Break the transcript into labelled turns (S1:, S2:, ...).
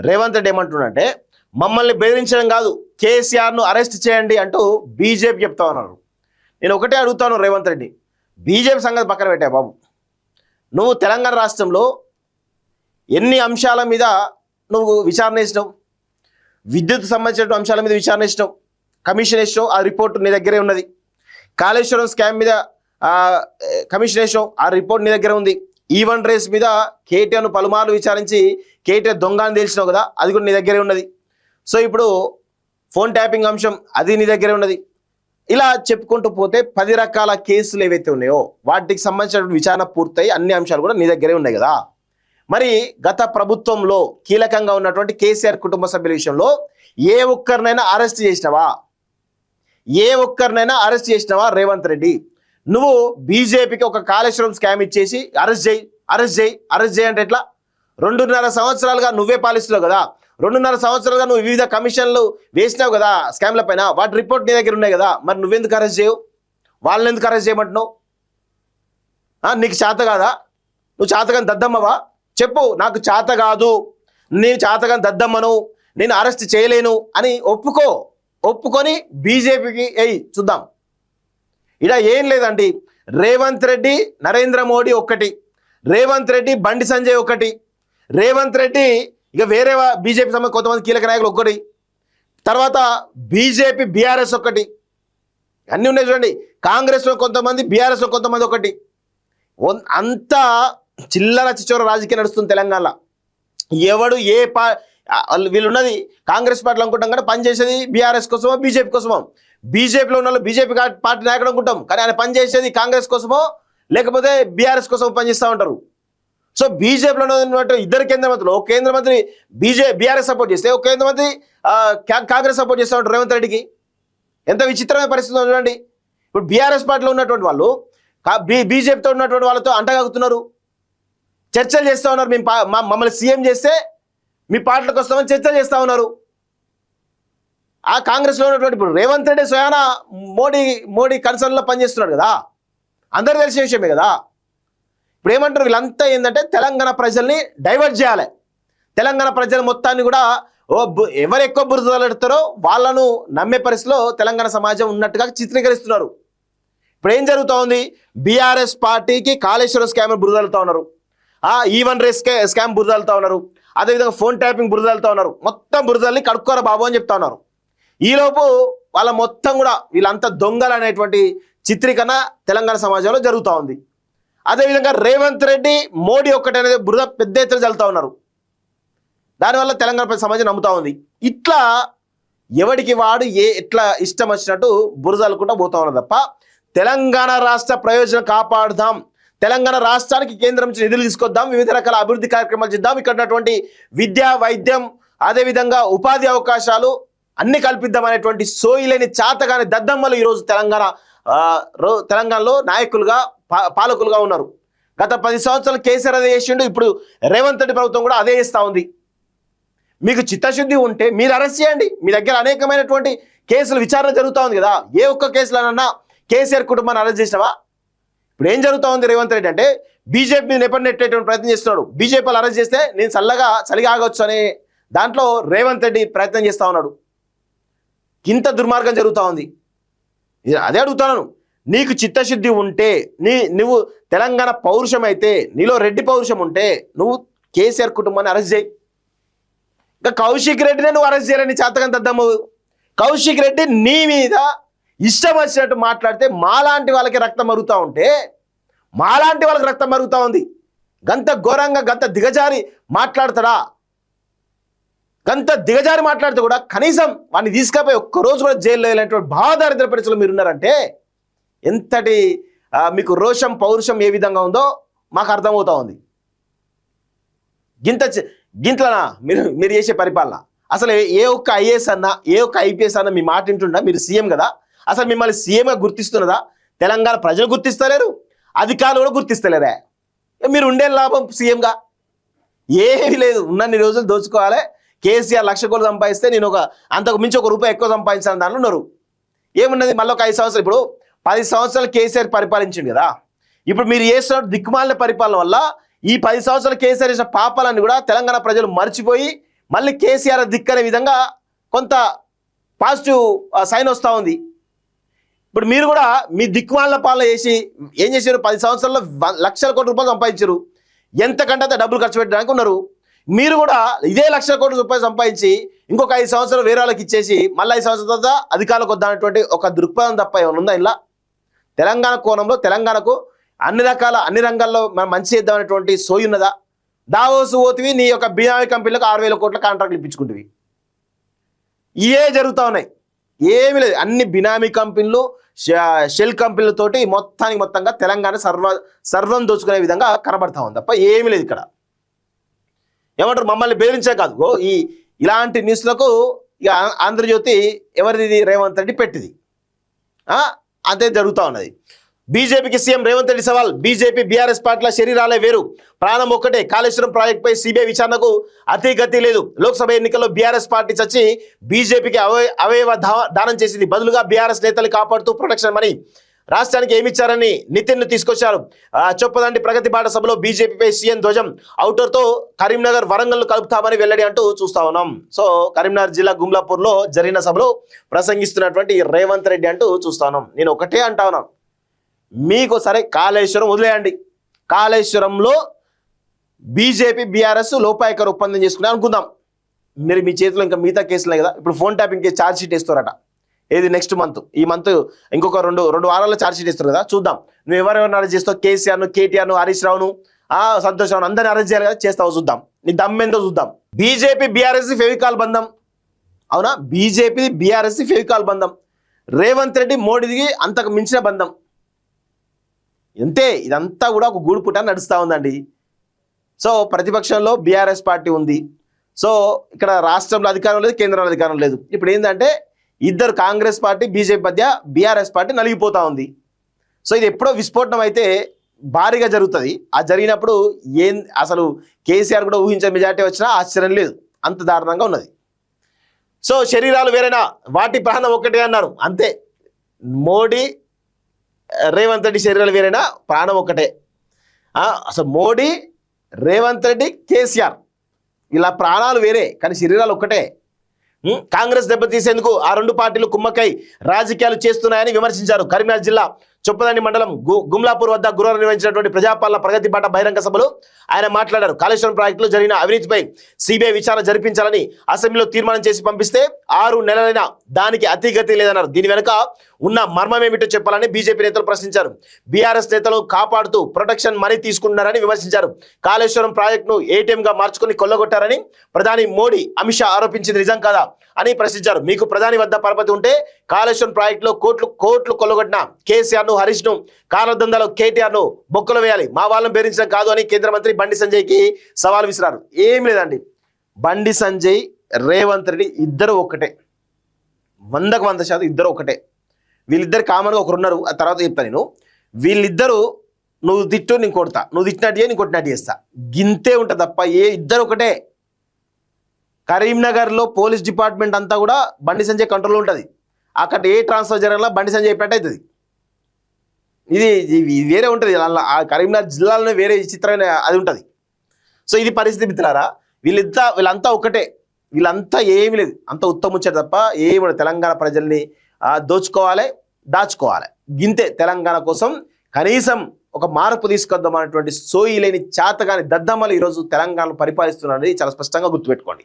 S1: రేవంత్ రెడ్డి ఏమంటున్నాడంటే మమ్మల్ని బెదిరించడం కాదు, కేసీఆర్ను అరెస్ట్ చేయండి అంటూ బీజేపీ చెప్తా ఉన్నారు. నేను ఒకటే అడుగుతాను రేవంత్ రెడ్డి, బీజేపీ సంగతి పక్కన పెట్టా బాబు, నువ్వు తెలంగాణ రాష్ట్రంలో ఎన్ని అంశాల మీద నువ్వు విచారణ చేసినావు? విద్యుత్ సంబంధించిన అంశాల మీద విచారణ చేసినావు, కమిషన్ వేసినావు, ఆ రిపోర్ట్ నీ దగ్గరే ఉన్నది. కాళేశ్వరం స్కామ్ మీద కమిషన్ వేసినావు, ఆ రిపోర్ట్ నీ దగ్గర ఉంది. ఈవెన్ రేస్ మీద కేటీఆర్ను పలుమార్లు విచారించి కేటీఆర్ దొంగ అని తెలిసినావు కదా, అది కూడా నీ దగ్గరే ఉన్నది. సో ఇప్పుడు ఫోన్ ట్యాపింగ్ అంశం అది నీ దగ్గరే ఉన్నది. ఇలా చెప్పుకుంటూ పోతే 10 రకాల కేసులు ఏవైతే ఉన్నాయో వాటికి సంబంధించిన విచారణ పూర్తయి అన్ని అంశాలు కూడా నీ దగ్గరే ఉన్నాయి కదా. మరి గత ప్రభుత్వంలో కీలకంగా ఉన్నటువంటి కేసీఆర్ కుటుంబ సభ్యుల విషయంలో ఏ ఒక్కరినైనా అరెస్ట్ చేసినావా? ఏ ఒక్కరినైనా అరెస్ట్ చేసినావా రేవంత్ రెడ్డి? నువ్వు బీజేపీకి ఒక కాళేశ్వరం స్కామ్ ఇచ్చేసి అరెస్ట్ చేయి అరెస్ట్ చేయి అరెస్ట్ చేయి అంటే ఎట్లా? 2.5 సంవత్సరాలుగా నువ్వే పాలిస్తున్నావు కదా, 2.5 సంవత్సరాలుగా నువ్వు వివిధ కమిషన్లు వేసినావు కదా స్కామ్ల పైన, వాటి రిపోర్ట్ నీ దగ్గర ఉన్నాయి కదా, మరి నువ్వెందుకు అరెస్ట్ చేయవు? వాళ్ళని ఎందుకు అరెస్ట్ చేయమంటున్నావు? నీకు చేత కాదా? నువ్వు చేతగాని దద్దమ్మవా? చెప్పు, నాకు చేత కాదు, నేను చేతగాని దద్దమ్మను, నేను అరెస్ట్ చేయలేను అని ఒప్పుకొని బీజేపీకి చూద్దాం. ఇలా ఏం లేదండి, రేవంత్ రెడ్డి నరేంద్ర మోడీ ఒక్కటి, రేవంత్ రెడ్డి బండి సంజయ్ ఒకటి, రేవంత్ రెడ్డి ఇక వేరే బీజేపీ సంబంధించిన కొంతమంది కీలక నాయకులు ఒకటి, తర్వాత బీజేపీ బీఆర్ఎస్ ఒకటి, అన్నీ ఉన్నాయి చూడండి. కాంగ్రెస్లో కొంతమంది, బీఆర్ఎస్లో కొంతమంది ఒకటి. అంతా చిల్లర చిచ్చోర రాజకీయం నడుస్తుంది తెలంగాణలో. ఎవడు ఏ వీళ్ళున్నది కాంగ్రెస్ పార్టీలో అనుకుంటాం కానీ పనిచేసేది బీఆర్ఎస్ కోసమో బీజేపీ కోసమో. బీజేపీలో ఉన్న వాళ్ళు బీజేపీ పార్టీ నాయకుడు అనుకుంటాం కానీ ఆయన పనిచేసేది కాంగ్రెస్ కోసమో లేకపోతే బీఆర్ఎస్ కోసమో పనిచేస్తూ ఉంటారు. సో బీజేపీలో ఉన్నటువంటి 2 కేంద్ర మంత్రులు, ఒక కేంద్ర మంత్రి బీఆర్ఎస్ సపోర్ట్ చేస్తే ఒక కేంద్ర మంత్రి కాంగ్రెస్ సపోర్ట్ చేస్తూ ఉంటారు రేవంత్ రెడ్డికి. ఎంత విచిత్రమైన పరిస్థితి చూడండి. ఇప్పుడు బీఆర్ఎస్ పార్టీలో ఉన్నటువంటి వాళ్ళు బీజేపీతో ఉన్నటువంటి వాళ్ళతో అంటగాగుతున్నారు, చర్చలు చేస్తూ ఉన్నారు. మేము మమ్మల్ని సీఎం చేస్తే మీ పార్టీలకు వస్తామని చర్చలు చేస్తూ ఉన్నారు. ఆ కాంగ్రెస్లో ఉన్నటువంటి ఇప్పుడు రేవంత్ రెడ్డి స్వయాన మోడీ కన్సర్న్లో పనిచేస్తున్నాడు కదా, అందరూ తెలిసిన విషయమే కదా. ఇప్పుడు ఏమంటారు వీళ్ళంతా ఏంటంటే తెలంగాణ ప్రజల్ని డైవర్ట్ చేయాలి, తెలంగాణ ప్రజల మొత్తాన్ని కూడా ఎవరు ఎక్కువ బురదలెడతారో వాళ్ళను నమ్మే పరిస్థితిలో తెలంగాణ సమాజం ఉన్నట్టుగా చిత్రీకరిస్తున్నారు. ఇప్పుడు ఏం జరుగుతూ ఉంది? బీఆర్ఎస్ పార్టీకి కాళేశ్వరం స్కామ్ బురదలుతూ ఉన్నారు, ఈవెన్ రేస్ స్కామ్ బురదలుతూ ఉన్నారు, అదేవిధంగా ఫోన్ ట్యాపింగ్ బురదలుతూ ఉన్నారు. మొత్తం బురదల్ని కడుక్కోరా బాబు అని చెప్తా ఉన్నారు. ఈలోపు వాళ్ళ మొత్తం కూడా వీళ్ళంతా దొంగలు అనేటువంటి చిత్రీకరణ తెలంగాణ సమాజంలో జరుగుతూ ఉంది. అదేవిధంగా రేవంత్ రెడ్డి మోడీ ఒక్కటనేది బురద పెద్ద ఎత్తున చల్లుతూ ఉన్నారు. దానివల్ల తెలంగాణ సమాజం నమ్ముతూ ఉంది. ఇట్లా ఎవడికి వాడు ఎట్లా ఇష్టం వచ్చినట్టు బురదలుకుంటూ పోతా ఉన్నారు తప్ప తెలంగాణ రాష్ట్ర ప్రయోజనం కాపాడుదాం, తెలంగాణ రాష్ట్రానికి కేంద్రం నుంచి నిధులు తీసుకొద్దాం, వివిధ రకాల అభివృద్ధి కార్యక్రమాలు చేద్దాం, ఇక్కడ ఉన్నటువంటి విద్య, వైద్యం, అదేవిధంగా ఉపాధి అవకాశాలు అన్ని కల్పిద్దాం అనేటువంటి సోయిలేని చాతగాని దద్దమ్మలు ఈరోజు తెలంగాణలో నాయకులుగా పాలకులుగా ఉన్నారు. గత 10 సంవత్సరాలు కేసీఆర్ అదే చేసిండు, ఇప్పుడు రేవంత్ రెడ్డి ప్రభుత్వం కూడా అదే చేస్తూ ఉంది. మీకు చిత్తశుద్ధి ఉంటే మీరు అరెస్ట్ చేయండి. మీ దగ్గర అనేకమైనటువంటి కేసులు విచారణ జరుగుతూ ఉంది కదా, ఏ ఒక్క కేసులోనన్నా కేసీఆర్ కుటుంబాన్ని అరెస్ట్ చేసినావా? ఇప్పుడు ఏం జరుగుతూ ఉంది? రేవంత్ రెడ్డి అంటే బీజేపీ నెట్టేటువంటి ప్రయత్నం చేస్తున్నాడు. బీజేపీలు అరెస్ట్ చేస్తే నేను చలిగా ఆగొచ్చు అనే దాంట్లో రేవంత్ రెడ్డి ప్రయత్నం చేస్తూ ఉన్నాడు. ఇంత దుర్మార్గం జరుగుతూ ఉంది. అదే అడుగుతున్నాను, నీకు చిత్తశుద్ధి ఉంటే, నువ్వు తెలంగాణ పౌరుషం అయితే, నీలో రెడ్డి పౌరుషం ఉంటే నువ్వు కేసీఆర్ కుటుంబాన్ని అరెస్ట్ చేయి. ఇంకా కౌశిక్ రెడ్డినే నువ్వు అరెస్ట్ చేయాలని చేతగాని దద్దమ్మ. కౌశిక్ రెడ్డి నీ మీద ఇష్టం వచ్చినట్టు మాట్లాడితే మాలాంటి వాళ్ళకి రక్తం మరుగుతూ ఉంటే, మాలాంటి వాళ్ళకి రక్తం మరుగుతూ ఉంది. గంత ఘోరంగా గంత దిగజారి మాట్లాడతాడా? గంత దిగజారి మాట్లాడితే కూడా కనీసం వాడిని తీసుకపోయి ఒక్కరోజు కూడా జైల్లో వెళ్ళినటువంటి బాధారిద్ర పరిస్థితులు మీరున్నారంటే ఎంతటి మీకు రోషం పౌరుషం ఏ విధంగా ఉందో మాకు అర్థమవుతా ఉంది. గింతలనా మీరు చేసే పరిపాలన? అసలు ఏ ఒక్క ఐఏఎస్ అన్నా, ఏ ఒక్క ఐపీఎస్ అన్నా మీ మాట వింటుండా? మీరు సీఎం కదా, అసలు మిమ్మల్ని సీఎంగా గుర్తిస్తున్నదా? తెలంగాణ ప్రజలు గుర్తిస్తలేరు, అధికారులు కూడా గుర్తిస్తలేరా? మీరు ఉండే లాభం సీఎంగా ఏమీ లేదు. ఉన్నన్ని రోజులు దోచుకోవాలి. కేసీఆర్ 1,00,000 కోట్లు సంపాదిస్తే నేను అంతకు మించి ₹1 ఎక్కువ సంపాదించాలని దాంట్లో ఉన్నారు. ఏమున్నది? మళ్ళీ ఒక 5 సంవత్సరాలు, ఇప్పుడు 10 సంవత్సరాలు కేసీఆర్ పరిపాలించింది కదా, ఇప్పుడు మీరు చేస్తున్న దిక్కుమాలిన పరిపాలన వల్ల ఈ 10 సంవత్సరాలు కేసీఆర్ చేసిన పాపాలన్నీ కూడా తెలంగాణ ప్రజలు మర్చిపోయి మళ్ళీ కేసీఆర్ దిక్కనే విధంగా కొంత పాజిటివ్ సైన్ వస్తూ ఉంది. ఇప్పుడు మీరు కూడా మీ దిక్కుమాల పాలన చేసి ఏం చేశారు? 10 సంవత్సరాల్లో లక్షల కోట్ల రూపాయలు సంపాదించారు. ఎంతకంటే అంత డబ్బులు ఖర్చు పెట్టడానికి ఉన్నారు. మీరు కూడా ఇదే లక్షల కోట్ల రూపాయలు సంపాదించి ఇంకొక 5 సంవత్సరాలు వేరే వాళ్ళకి ఇచ్చేసి మళ్ళీ 5 సంవత్సరాల తర్వాత అధికారులకు వద్దన్నటువంటి ఒక దృక్పథం తప్ప ఏమైనా ఉందా? ఇలా తెలంగాణ కోణంలో తెలంగాణకు అన్ని రంగాల్లో మనం మంచి చేద్దామనేటువంటి సోయి ఉన్నదా? దావోసు పోతివి నీ యొక్క బినామీ కంపెనీలకు 6,000 కోట్ల కాంట్రాక్ట్లు ఇప్పించుకుంటువి. ఇవే జరుగుతూ ఉన్నాయి. ఏమీ లేదు. అన్ని బినామీ కంపెనీలు, షెల్ కంపెనీలతోటి మొత్తంగా తెలంగాణ సర్వం దోచుకునే విధంగా కనబడతా ఉంది తప్ప ఏమీ లేదు. ఇక్కడ ఏమంటారు? మమ్మల్ని బెదిరించే కాదు. ఇలాంటి న్యూస్లకు ఇక ఆంధ్రజ్యోతి ఎవరిది? రేవంత్ రెడ్డి పెట్టింది. అంతే జరుగుతూ ఉన్నది. బీజేపీకి సీఎం రేవంత్ రెడ్డి సవాల్. బీజేపీ బీఆర్ఎస్ పార్టీల శరీరాలే వేరు, ప్రాణం ఒక్కటే. కాళేశ్వరం ప్రాజెక్టుపై సిబిఐ విచారణకు అతిగతి లేదు. లోక్సభ ఎన్నికల్లో బీఆర్ఎస్ పార్టీ చచ్చి బీజేపీకి అవయవ దానం చేసింది. బదులుగా బీఆర్ఎస్ నేతలు కాపాడుతూ ప్రొటెక్షన్ మనీ రాష్ట్రానికి ఏమిచ్చారని నితిన్ తీసుకొచ్చారు. చొప్పదండి ప్రగతి బాట సభలో బీజేపీపై సీఎం ధ్వజం. ఔటర్తో కరీంనగర్ వరంగల్ కలుపుతామని వెల్లడి అంటూ చూస్తా ఉన్నాం. సో కరీంనగర్ జిల్లా గుమ్లాపూర్లో జరిగిన సభలో ప్రసంగిస్తున్నటువంటి రేవంత్ రెడ్డి అంటూ చూస్తా ఉన్నాం. నేను ఒకటే అంటా ఉన్నాను, మీకు సరే కాళేశ్వరం వదిలేయండి. కాళేశ్వరంలో బీజేపీ బీఆర్ఎస్ లోపాయకర ఒప్పందం చేసుకుని అనుకుందాం. మీరు మీ చేతిలో ఇంకా మిగతా కేసులే కదా. ఇప్పుడు phone tapping case charge sheet వేస్తారట. ఏది నెక్స్ట్ మంత్, ఈ మంత్ ఇంకొక రెండు వారాల్లో ఛార్జ్ షీట్ ఇస్తారు కదా. చూద్దాం నువ్వు ఎవరెవరిని అరెస్ట్ చేస్తావు. కేసీఆర్ను, కేటీఆర్ను, హరీష్ రావును, సంతోష్ రావును అందరిని అరెస్ట్ చేయాలి కదా. చేస్తావు చూద్దాం. నీ దమ్మెందో చూద్దాం. బీజేపీ బీఆర్ఎస్ ఫెవికాల్ బంధం. అవునా? బీజేపీ బీఆర్ఎస్ ఫెవికాల్ బంధం. రేవంత్ రెడ్డి మోడీకి అంతకు మించిన బంధం. అంతే. ఇదంతా కూడా ఒక గూడు పుట నడుస్తూ ఉందండి. సో ప్రతిపక్షంలో బీఆర్ఎస్ పార్టీ ఉంది. సో ఇక్కడ రాష్ట్రంలో అధికారం లేదు, కేంద్రంలో అధికారం లేదు. ఇప్పుడు ఏంటంటే ఇద్దరు కాంగ్రెస్ పార్టీ బీజేపీ మధ్య బీఆర్ఎస్ పార్టీ నలిగిపోతూ ఉంది. సో ఇది ఎప్పుడో విస్ఫోటనం అయితే భారీగా జరుగుతుంది. ఆ జరిగినప్పుడు అసలు కేసీఆర్ కూడా ఊహించే మెజార్టీ వచ్చినా ఆశ్చర్యం లేదు. అంత దారుణంగా ఉన్నది. సో శరీరాలు వేరేనా, వాటి ప్రాణం ఒక్కటే అన్నారు. అంతే. మోడీ రేవంత్ రెడ్డి శరీరాలు వేరేనా, ప్రాణం ఒక్కటే. అసలు మోడీ, రేవంత్ రెడ్డి, కేసీఆర్ ఇలా ప్రాణాలు వేరే కానీ శరీరాలు ఒక్కటే. కాంగ్రెస్ దెబ్బతీసేందుకు ఆ రెండు పార్టీలు కుమ్మక్కై రాజకీయాలు చేస్తున్నాయని విమర్శించారు. కరీంనగర్ జిల్లా చొప్పదండి మండలం గుమ్లాపూర్ వద్ద గురువారం నిర్వహించినటువంటి ప్రజాపాలన ప్రగతి బాట బహిరంగ సభలో ఆయన మాట్లాడారు. కాళేశ్వరం ప్రాజెక్టులో జరిగిన అవినీతిపై సిబిఐ విచారణ జరిపించాలని అసెంబ్లీలో తీర్మానం చేసి పంపిస్తే 6 నెలలైనా దానికి అతిగతి లేదన్నారు. దీని వెనుక ఉన్న మర్మమేమిటో చెప్పాలని బీజేపీ నేతలు ప్రశ్నించారు. బీఆర్ఎస్ నేతలు కాపాడుతూ ప్రొటెక్షన్ మనీ తీసుకున్నారని విమర్శించారు. కాళేశ్వరం ప్రాజెక్టును ఏటీఎంగా మార్చుకుని కొల్లగొట్టారని ప్రధాని మోడీ, అమిత్ షా ఆరోపించింది నిజం కాదా అని ప్రశ్నించారు. మీకు ప్రధాని వద్ద పరపతి ఉంటే కాళేశ్వరం ప్రాజెక్టులో కోట్లు కొల్లగొట్టిన కేసీఆర్ ను, హరీష్ ను, కాలదందాలో కేటీఆర్ ను బొక్కలు వేయాలి. మా వాళ్ళని బెదిరించడం కాదు అని కేంద్ర మంత్రి బండి సంజయ్కి సవాల్ విసిరారు. ఏం లేదండి, బండి సంజయ్, రేవంత్ రెడ్డి ఇద్దరు ఒకటే. 100% ఇద్దరు ఒకటే. వీళ్ళిద్దరు కామన్గా ఒకరున్నారు. ఆ తర్వాత చెప్తా నేను. వీళ్ళిద్దరూ నువ్వు తిట్టు నేను కొడతా, నువ్వు తిట్టినట్టు నేను కొట్టినట్టు చేస్తా, గింతే ఉంటుంది తప్ప ఇద్దరు ఒకటే. కరీంనగర్లో పోలీస్ డిపార్ట్మెంట్ అంతా కూడా బండి సంజయ్ కంట్రోల్లో ఉంటుంది. అక్కడ ఏ ట్రాన్స్ఫర్ జరగాల బండి సంజయ్ చెప్పినట్టు అవుతుంది. ఇది వేరే ఉంటుంది. ఆ కరీంనగర్ జిల్లాలోనే వేరే చిత్రమైన అది ఉంటుంది. సో ఇది పరిస్థితి మిత్రులారా. వీళ్ళంతా ఒకటే. వీళ్ళంతా ఏమీ లేదు, అంత ఉత్తముచ్చారు తప్ప ఏమి తెలంగాణ ప్రజల్ని దోచుకోవాలి, దాచుకోవాలి, గింతే. తెలంగాణ కోసం కనీసం ఒక మార్పు తీసుకొద్దాం అనేటువంటి సోయి లేని చేతగాని దద్దమ్మలు ఈరోజు తెలంగాణను పరిపాలిస్తున్నారని చాలా స్పష్టంగా గుర్తుపెట్టుకోండి.